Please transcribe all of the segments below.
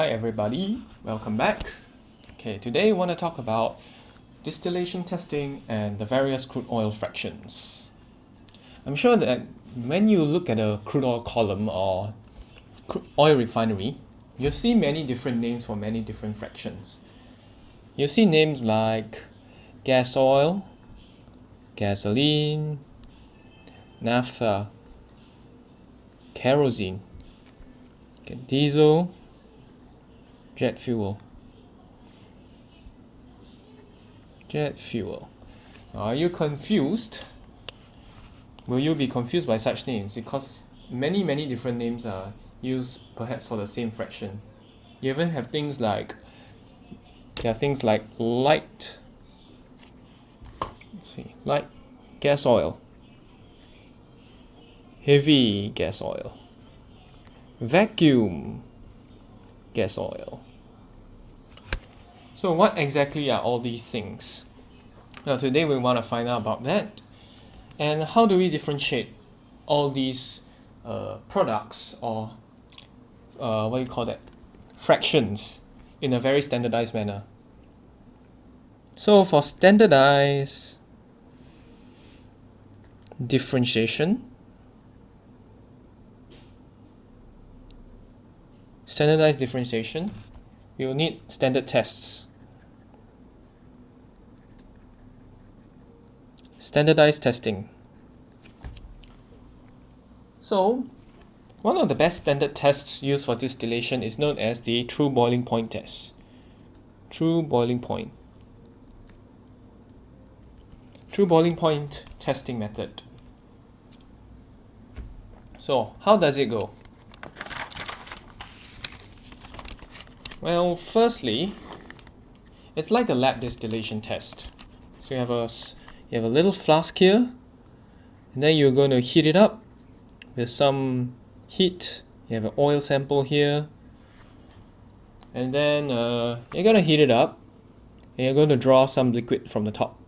Hi everybody, welcome back. Okay, today we want to talk about distillation testing and the various crude oil fractions. I'm sure that when you look at a crude oil column or crude oil refinery, you'll see many different names for many different fractions. You'll see names like gas oil, gasoline, naphtha, kerosene, diesel, jet fuel. Are you confused? Will you be confused by such names? Because many different names are used perhaps for the same fraction. You even have things like light gas oil, heavy gas oil, vacuum gas oil. So what exactly are all these things? Now today we want to find out about that, and how do we differentiate all these products or fractions in a very standardized manner. So for standardized differentiation, we will need standard tests. Standardized testing. So, one of the best standard tests used for distillation is known as the true boiling point test. True boiling point testing method. So, how does it go? Well, firstly, it's like a lab distillation test. So you have a little flask here, and then you're going to heat it up with some heat. You have an oil sample here, and then you're going to heat it up, and you're going to draw some liquid from the top.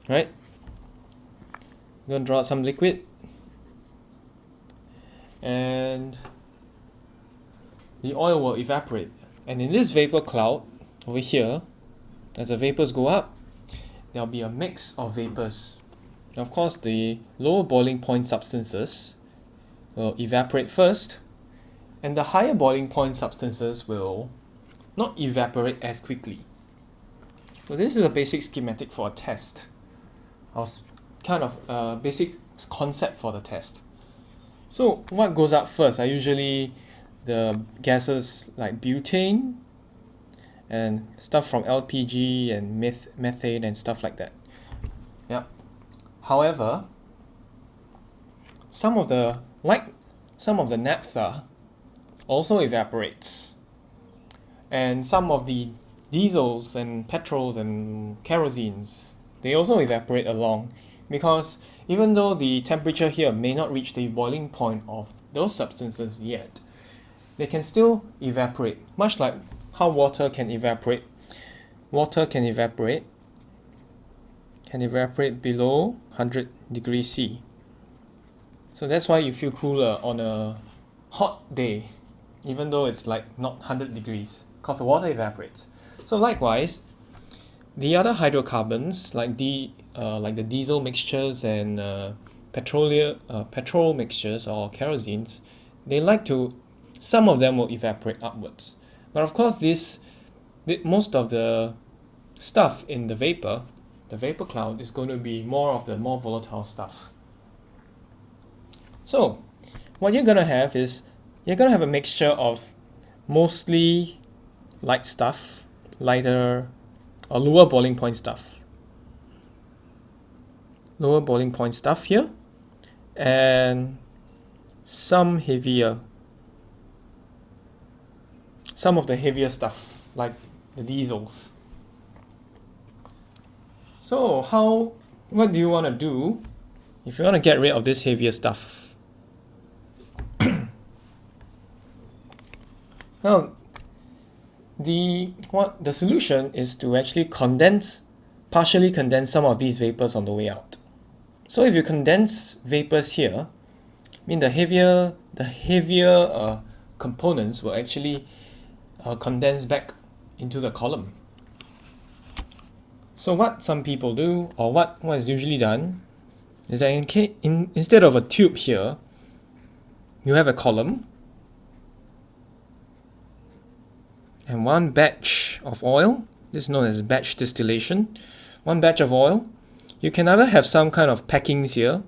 Right? You're going to draw some liquid, and the oil will evaporate. And in this vapor cloud over here, as the vapors go up, there'll be a mix of vapors. And of course, the lower boiling point substances will evaporate first, and the higher boiling point substances will not evaporate as quickly. So this is a basic schematic for a test, or kind of a basic concept for the test. So what goes up first are usually the gases like butane and stuff from LPG and methane and stuff like that. Yeah. However, some of the naphtha also evaporates, and some of the diesels and petrols and kerosenes, they also evaporate along, because even though the temperature here may not reach the boiling point of those substances yet, they can still evaporate, much like how water can evaporate. Water can evaporate below 100 degrees C. So that's why you feel cooler on a hot day, even though it's like not 100 degrees, because the water evaporates. So likewise, the other hydrocarbons like the diesel mixtures and petrol mixtures or kerosenes, some of them will evaporate upwards. But of course, most of the stuff in the vapor cloud is going to be more of the more volatile stuff. So what you're going to have is a mixture of mostly light stuff, lighter or lower boiling point stuff here, and some of the heavier stuff like the diesels. So what do you want to do if you want to get rid of this heavier stuff? Well, the solution is to actually partially condense some of these vapors on the way out. So if you condense vapors here, I mean the heavier components will actually condense back into the column. So what some people do, or what is usually done, is that instead of a tube here, you have a column and one batch of oil. This is known as batch distillation. One batch of oil. You can either have some kind of packings here,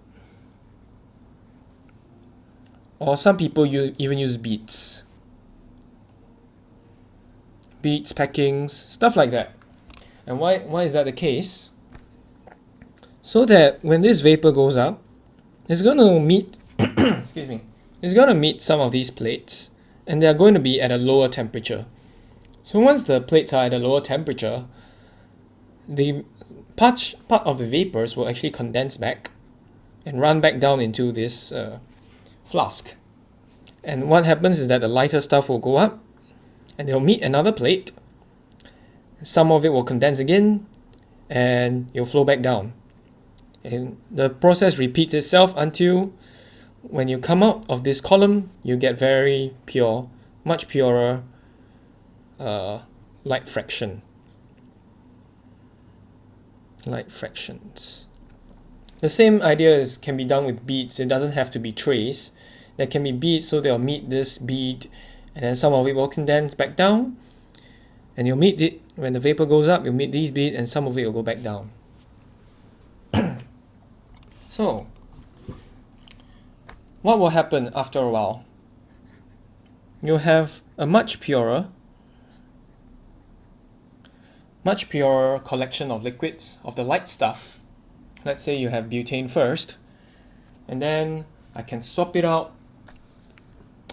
or some people even use beads. Beads, packings, stuff like that. And why is that the case? So that when this vapor goes up, it's going to meet excuse me, it's going to meet some of these plates, and they are going to be at a lower temperature. So once the plates are at a lower temperature, the part of the vapors will actually condense back and run back down into this flask. And what happens is that the lighter stuff will go up and they'll meet another plate. Some of it will condense again and it'll flow back down. And the process repeats itself until when you come out of this column, you get very pure, much purer light fraction. Light fractions. The same idea can be done with beads. It doesn't have to be trays. There can be beads, so they'll meet this bead, and then some of it will condense back down, and you'll meet it when the vapor goes up. You'll meet these beads, and some of it will go back down. So, what will happen after a while? You'll have a much purer collection of liquids, of the light stuff. Let's say you have butane first, and then I can swap it out.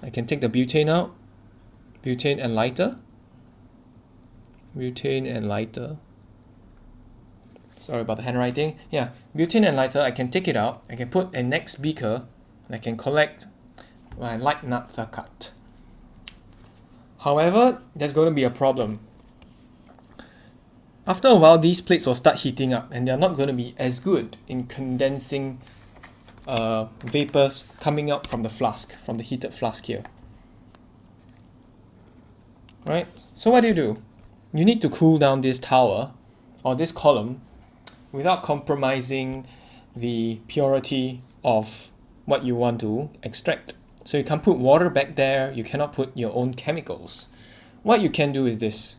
I can take the butane out, butane and lighter. Sorry about the handwriting. Yeah, butane and lighter, I can take it out. I can put a next beaker, and I can collect my light naphtha cut. However, there's going to be a problem. After a while, these plates will start heating up, and they're not going to be as good in condensing vapors coming out from the flask, from the heated flask here. Right? So what do? You need to cool down this tower, or this column, without compromising the purity of what you want to extract. So you can't put water back there, you cannot put your own chemicals. What you can do is this.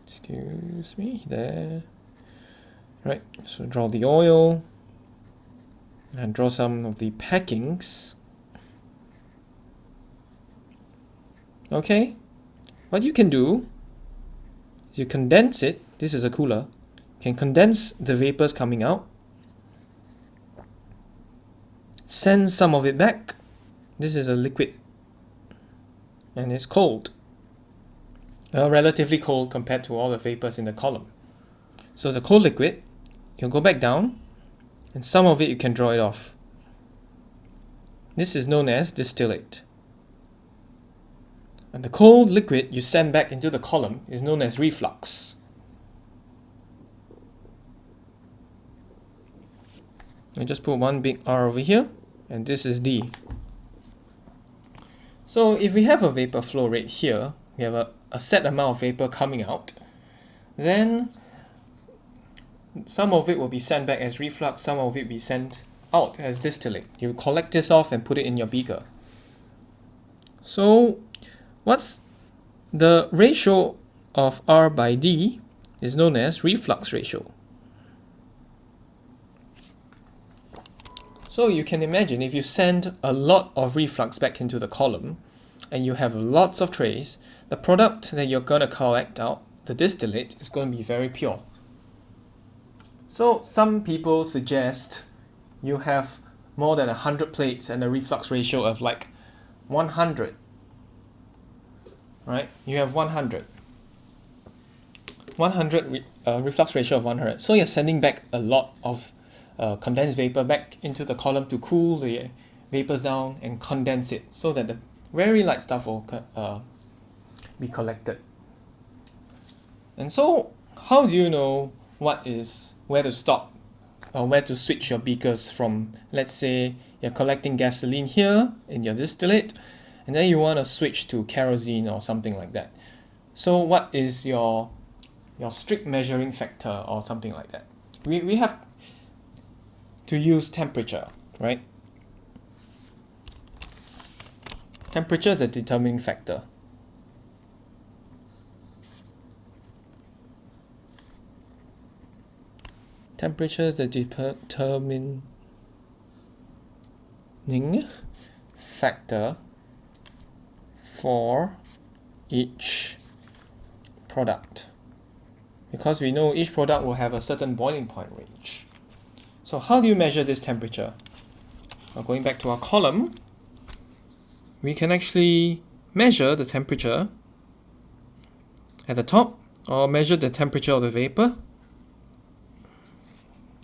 Excuse me, there. Right, so draw the oil and draw some of the packings. Okay, what you can do is you condense it. This is a cooler. You can condense the vapors coming out. Send some of it back. This is a liquid and it's cold. Relatively cold compared to all the vapors in the column. So it's a cold liquid. You'll go back down, and some of it you can draw it off. This is known as distillate. And the cold liquid you send back into the column is known as reflux. I just put one big R over here, and this is D. So if we have a vapor flow rate here, we have a set amount of vapor coming out, then some of it will be sent back as reflux, some of it will be sent out as distillate. You collect this off and put it in your beaker. So what's the ratio of R by D is known as reflux ratio. So you can imagine if you send a lot of reflux back into the column and you have lots of trays, the product that you're going to collect out, the distillate, is going to be very pure. So some people suggest you have more than 100 plates and a reflux ratio of like 100. Right? You have 100. 100 reflux ratio of 100. So you're sending back a lot of condensed vapor back into the column to cool the vapors down and condense it so that the very light stuff will be collected. And so how do you know where to stop where to switch your beakers from. Let's say you're collecting gasoline here in your distillate, and then you want to switch to kerosene or something like that. So what is your strict measuring factor or something like that? We have to use temperature, right? Temperature is a determining factor. Temperature is a determining factor for each product, because we know each product will have a certain boiling point range. So how do you measure this temperature? Well, going back to our column, we can actually measure the temperature at the top, or measure the temperature of the vapor,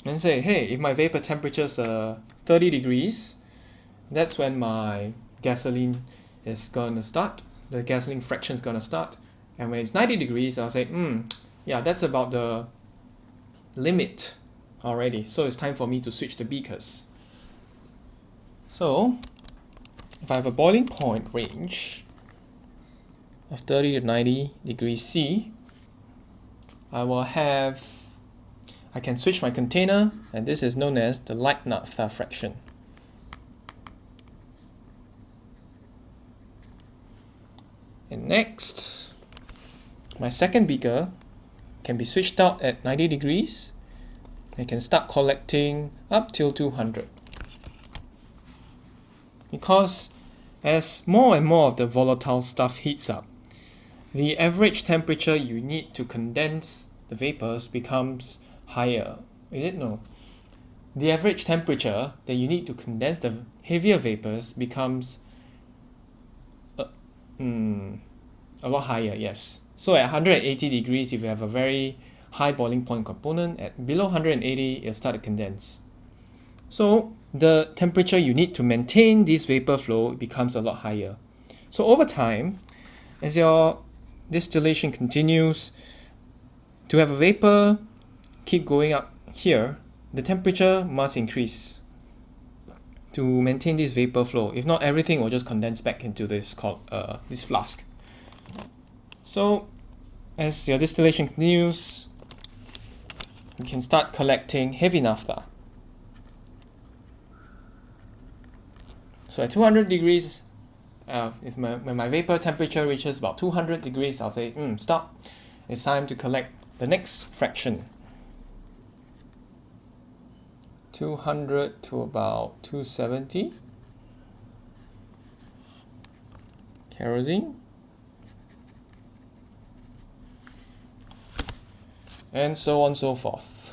and say, hey, if my vapor temperature is 30 degrees, that's when my gasoline is going to start. The gasoline fraction is going to start. And when it's 90 degrees, I'll say, yeah, that's about the limit already. So it's time for me to switch the beakers. So if I have a boiling point range of 30 to 90 degrees C, I can switch my container, and this is known as the light naphtha fraction. And next, my second beaker can be switched out at 90 degrees. I can start collecting up till 200. Because as more and more of the volatile stuff heats up, the average temperature you need to condense the vapors becomes higher. Is it? No. The average temperature that you need to condense the heavier vapors becomes a lot higher, yes. So at 180 degrees, if you have a very high boiling point component, at below 180, it'll start to condense. So the temperature you need to maintain this vapor flow becomes a lot higher. So over time, as your distillation continues, to have a vapor keep going up here, the temperature must increase to maintain this vapor flow. If not, everything will just condense back into this flask. So as your distillation continues, you can start collecting heavy naphtha. So at 200 degrees, when my vapor temperature reaches about 200 degrees, I'll say, stop. It's time to collect the next fraction. 200 to about 270. Kerosene. And so on and so forth.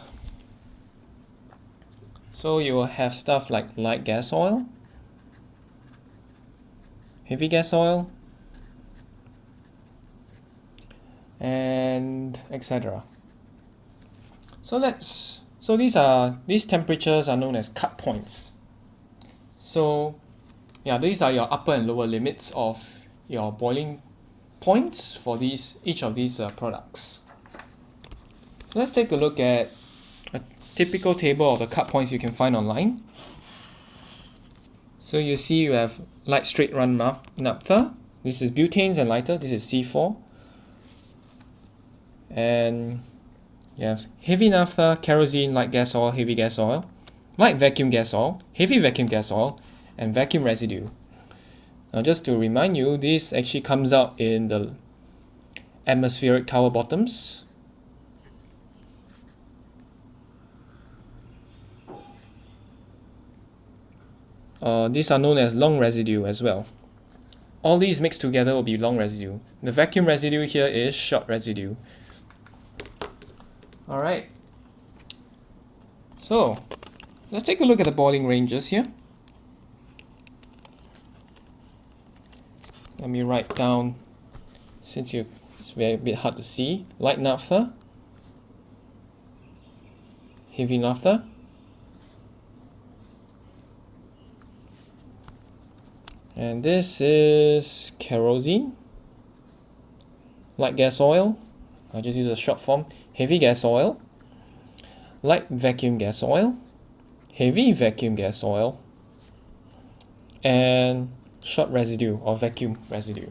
So you will have stuff like light gas oil, heavy gas oil, and etc. So these temperatures are known as cut points. So yeah, these are your upper and lower limits of your boiling points for each of these products. So let's take a look at a typical table of the cut points you can find online. So you see you have light straight run naphtha. This is butanes and lighter. This is C4. And you have heavy naphtha, kerosene, light gas oil, heavy gas oil, light vacuum gas oil, heavy vacuum gas oil, and vacuum residue. Now just to remind you, this actually comes out in the atmospheric tower bottoms. These are known as long residue as well. All these mixed together will be long residue. The vacuum residue here is short residue. Alright, so let's take a look at the boiling ranges here. Let me write down, since it's a bit hard to see, light naphtha, heavy naphtha, and this is kerosene, light gas oil, I'll just use a short form, heavy gas oil, light vacuum gas oil, heavy vacuum gas oil, and short residue or vacuum residue.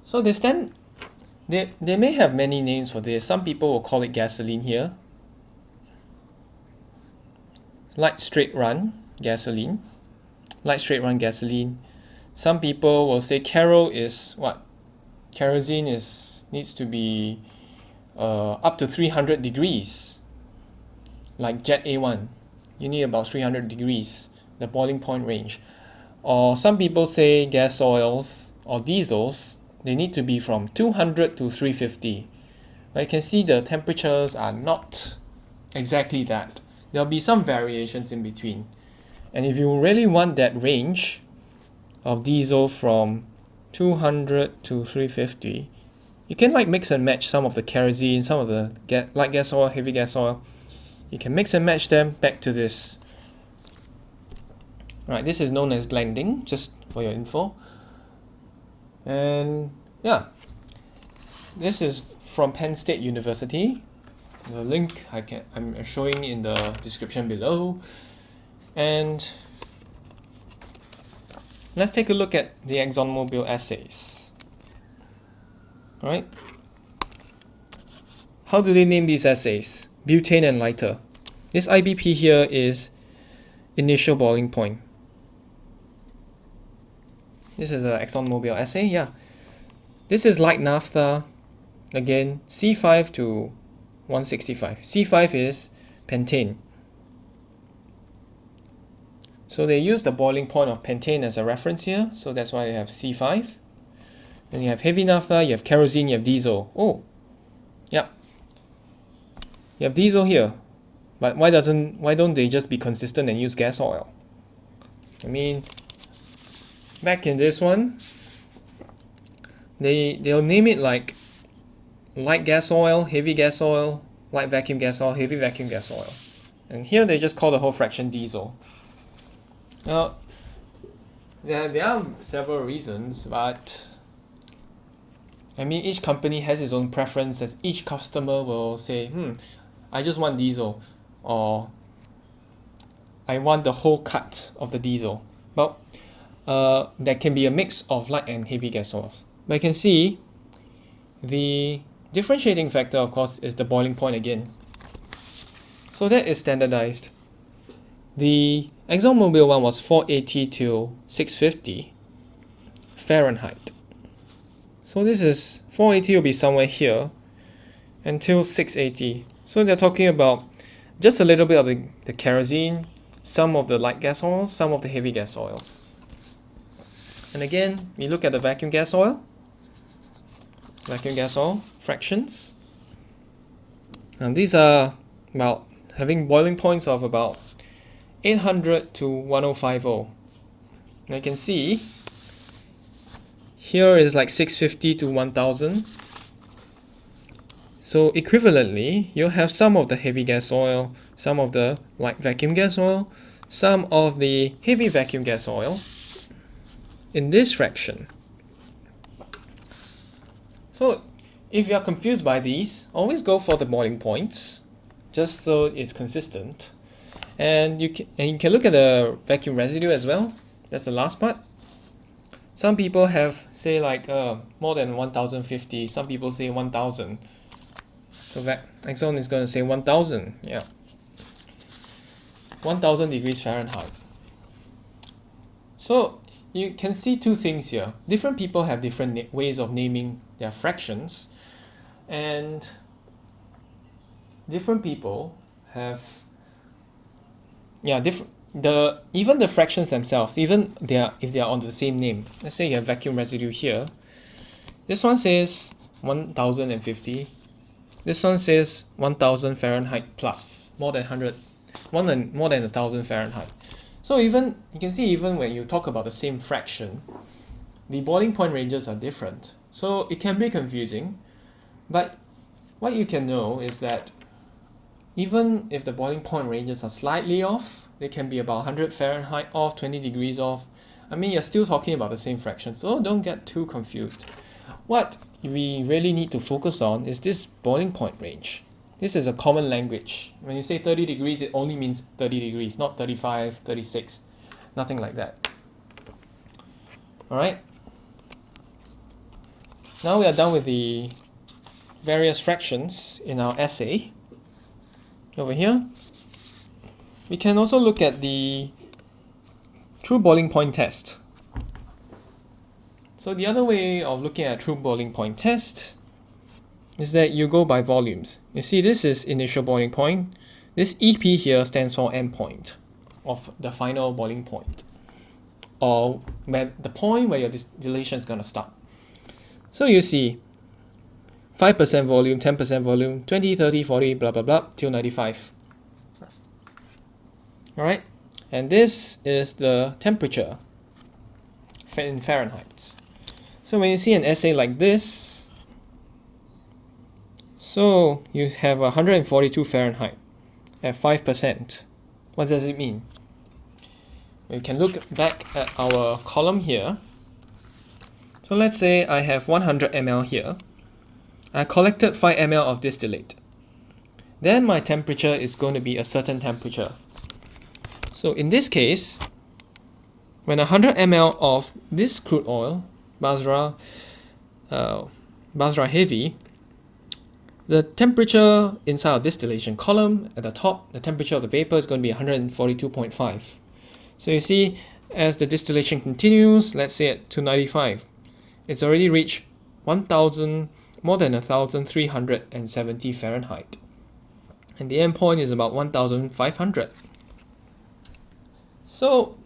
So they may have many names for this. Some people will call it gasoline here. Light straight run gasoline. Light straight run gasoline. Some people will say is what? Kerosene needs to be up to 300 degrees. Like Jet A1. You need about 300 degrees, the boiling point range. Or some people say gas oils or diesels, they need to be from 200 to 350. You can see the temperatures are not exactly that. There'll be some variations in between. And if you really want that range of diesel from 200 to 350, you can like mix and match some of the kerosene, some of the light gas oil, heavy gas oil. You can mix and match them back to this. Right, this is known as blending, just for your info. And yeah, this is from Penn State University. The link I'm showing in the description below. And let's take a look at the ExxonMobil assays. Right? How do they name these assays? Butane and lighter. This IBP here is initial boiling point. This is an ExxonMobil assay, yeah. This is light naphtha, again, C5 to 165. C5 is pentane. So they use the boiling point of pentane as a reference here, so that's why they have C5. Then you have heavy naphtha, you have kerosene, you have diesel. Oh, yeah. You have diesel here, but why don't they just be consistent and use gas oil? I mean, back in this one, they'll name it like light gas oil, heavy gas oil, light vacuum gas oil, heavy vacuum gas oil. And here they just call the whole fraction diesel. Now, there are several reasons, but I mean, each company has its own preferences. Each customer will say, I just want diesel, or I want the whole cut of the diesel. But that can be a mix of light and heavy gas oils. But you can see the differentiating factor, of course, is the boiling point again. So that is standardized. The ExxonMobil one was 480 to 650 Fahrenheit. So this is 480 will be somewhere here until 680. So they're talking about just a little bit of the kerosene, some of the light gas oils, some of the heavy gas oils. And again, we look at the vacuum gas oil fractions. And these are about having boiling points of about 800 to 1050. Now you can see here is like 650 to 1000. So equivalently, you'll have some of the heavy gas oil, some of the light vacuum gas oil, some of the heavy vacuum gas oil in this fraction. So if you are confused by these, always go for the boiling points, just so it's consistent. And you can look at the vacuum residue as well. That's the last part. Some people have say like more than 1050. Some people say 1000. So Exxon is going to say 1000. Yeah, 1000 degrees Fahrenheit. So you can see two things here. Different people have different ways of naming their fractions, and different people have even the fractions themselves, even if they are on the same name. Let's say you have vacuum residue here. This one says 1050. This one says 1000 Fahrenheit plus, more than 1000 Fahrenheit. So even you can see, even when you talk about the same fraction, the boiling point ranges are different. So it can be confusing, but what you can know is that even if the boiling point ranges are slightly off, they can be about 100 Fahrenheit off, 20 degrees off. I mean, you're still talking about the same fraction, so don't get too confused. What we really need to focus on is this boiling point range. This is a common language. When you say 30 degrees, it only means 30 degrees, not 35, 36, nothing like that. Alright. Now we are done with the various fractions in our assay. Over here, we can also look at the true boiling point test. So the other way of looking at true boiling point test is that you go by volumes. You see, this is initial boiling point. This EP here stands for endpoint of the final boiling point, or the point where your distillation is going to start. So you see 5% volume, 10% volume, 20, 30, 40, blah, blah, blah, till 95. Alright, and this is the temperature in Fahrenheit. So when you see an assay like this, so you have 142 Fahrenheit at 5%. What does it mean? We can look back at our column here. So let's say I have 100 ml here. I collected 5 ml of distillate. Then my temperature is going to be a certain temperature. So in this case, when 100 ml of this crude oil, Basra heavy, the temperature inside our distillation column at the top, the temperature of the vapor is going to be 142.5. So you see, as the distillation continues, let's say at 295, it's already reached more than 1,370 Fahrenheit. And the end point is about 1,500. So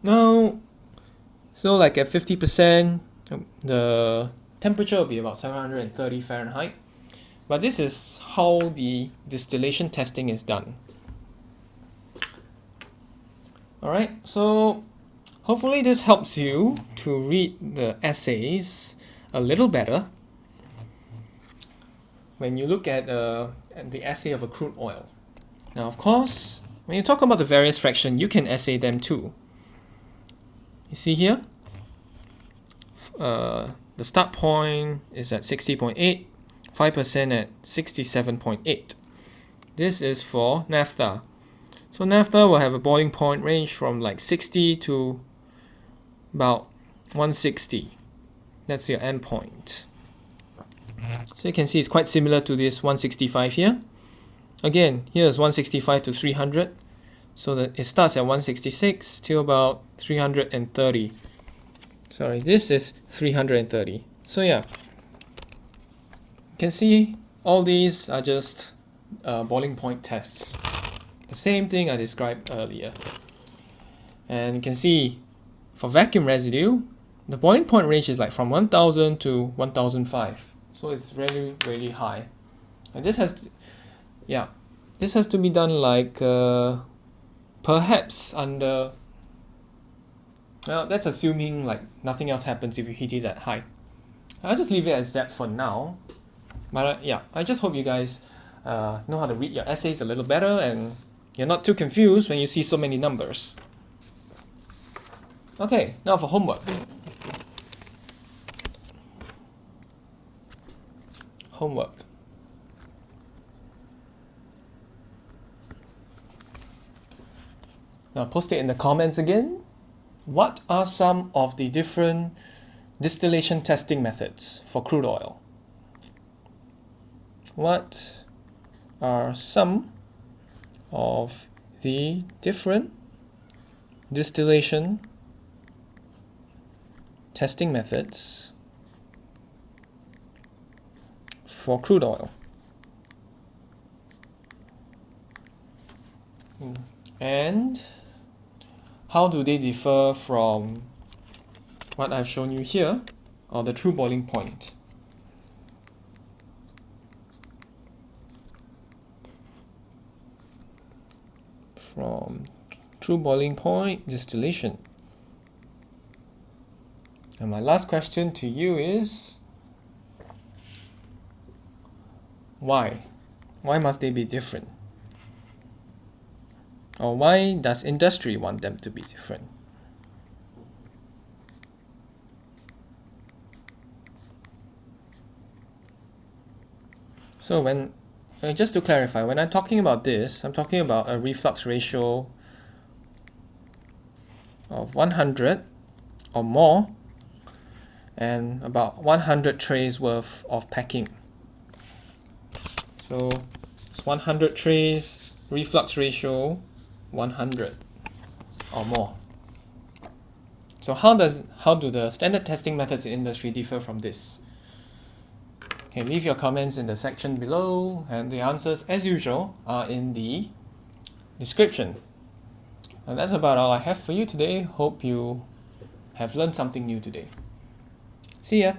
now, like at 50%, the temperature will be about 730 Fahrenheit. But this is how the distillation testing is done. Alright, so hopefully this helps you to read the assays a little better when you look at the assay of a crude oil. Now, of course, when you talk about the various fractions, you can assay them too. You see here, the start point is at 60.8, 5% at 67.8. This is for naphtha. So naphtha will have a boiling point range from like 60 to about 160. That's your end point. So you can see it's quite similar to this 165 here. Again, here's 165 to 300. So that it starts at 166 till about 330. Sorry, this is 330. So yeah, you can see all these are just boiling point tests. The same thing I described earlier. And you can see for vacuum residue, the boiling point range is like from 1000 to 1005. So it's really, really high. And this has to be done like perhaps under, well, that's assuming like nothing else happens if you heat it that high. I'll just leave it as that for now. But yeah, I just hope you guys know how to read your essays a little better and you're not too confused when you see so many numbers. Okay, now for homework. Now post it in the comments again. What are some of the different distillation testing methods for crude oil? What are some of the different distillation testing methods for crude oil? And how do they differ from what I've shown you here, or the true boiling point? From true boiling point distillation. And my last question to you is, why? Why must they be different? Or why does industry want them to be different? So when just to clarify, when I'm talking about this, I'm talking about a reflux ratio of 100 or more and about 100 trays worth of packing. So it's 100 trays, reflux ratio 100 or more. So how do the standard testing methods in industry differ from this? Okay, leave your comments in the section below, and the answers, as usual, are in the description. And that's about all I have for you today. Hope you have learned something new today. See ya!